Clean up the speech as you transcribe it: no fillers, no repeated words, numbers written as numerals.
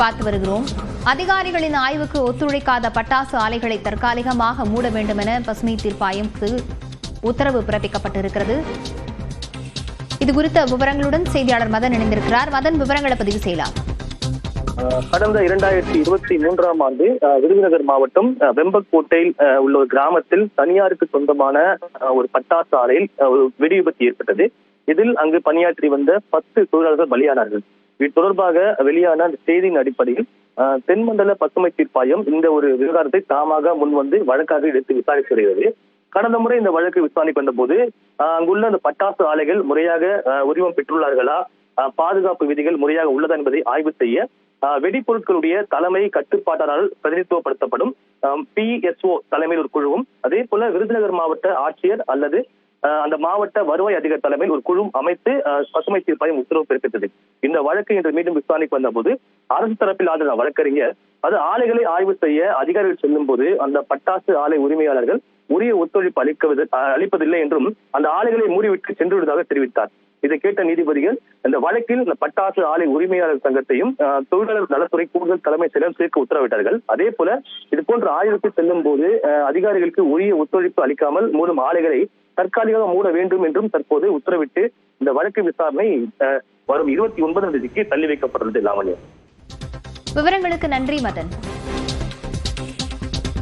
பார்த்து வருகிறோம். அதிகாரிகளின் ஆய்வுக்கு ஒத்துழைக்காத பட்டாசு ஆலைகளை தற்காலிகமாக மூட வேண்டும் என பசுமை தீர்ப்பாயம்க்கு உத்தரவு பிறப்பிக்கப்பட்டிருக்கிறது. இதுகுறித்த விவரங்களுடன் செய்தியாளர் மதன் இணைந்திருக்கிறார். மதன், விவரங்களை பதிவு செய்யலாம். கடந்த 2023ஆம் ஆண்டு விருதுநகர் மாவட்டம் வெம்பக்கோட்டையில் உள்ள ஒரு கிராமத்தில் தனியாருக்கு சொந்தமான ஒரு பட்டாசு ஆலையில் ஒரு வெடி விபத்து ஏற்பட்டது. இதில் அங்கு பணியாற்றி வந்த 10 தொழிலாளர்கள் பலியானார்கள். இது தொடர்பாக வெளியான அந்த செய்தியின் அடிப்படையில் தென்மண்டல பசுமை தீர்ப்பாயம் இந்த ஒரு விவகாரத்தை தாமாக முன்வந்து வழக்காக எடுத்து விசாரித்து வருகிறது. கடந்த முறை இந்த வழக்கு விசாரிப்பு வந்த போது அங்குள்ள அந்த பட்டாசு ஆலைகள் முறையாக உரிமம் பெற்றுள்ளார்களா, பாதுகாப்பு விதிகள் முறையாக உள்ளதா என்பதை ஆய்வு செய்ய வெடிப்பொருட்களுடைய தலைமை கட்டுப்பாட்டாளர் பிரதிநிதித்துவப்படுத்தப்படும் PSO தலைமையில் ஒரு குழுவும், அதே போல விருதுநகர் மாவட்ட ஆட்சியர் அல்லது அந்த மாவட்ட வருவாய் அதிகாரி தலைமையில் ஒரு குழு அமைத்து பசுமை தீர்ப்பாயம் உத்தரவு பிறப்பித்தது. இந்த வழக்கு இன்று மீண்டும் விசாரணைக்கு வந்த போது அரசு தரப்பில் ஆஜரான வழக்கறிஞர் அது ஆலைகளை ஆய்வு செய்ய அதிகாரிகள் செல்லும் போது அந்த பட்டாசு ஆலை உரிமையாளர்கள் உரிய ஒத்துழைப்பு அளிப்பதில்லை என்றும் அந்த ஆலைகளை மூடிவிட்டு சென்று விடுவதாக தெரிவித்தார். இதை கேட்ட நீதிபதிகள் இந்த வழக்கில் இந்த பட்டாசு ஆலை உரிமையாளர் சங்கத்தையும் தொழிலாளர் நலத்துறை கூடுதல் தலைமை செயலர் சேர்க்க உத்தரவிட்டார்கள். அதே போல இது போன்ற ஆய்வுக்கு செல்லும் போது அதிகாரிகளுக்கு உரிய ஒத்துழைப்பு அளிக்காமல் மூடும் ஆலைகளை தற்காலிகமாக மூட வேண்டும் என்றும் தற்போது உத்தரவிட்டு இந்த வழக்கு விசாரணை வரும் 29ஆம் தேதிக்கு தள்ளி வைக்கப்பட்டுள்ளது. லாவண்யா, விவரங்களுக்கு நன்றி மதன்.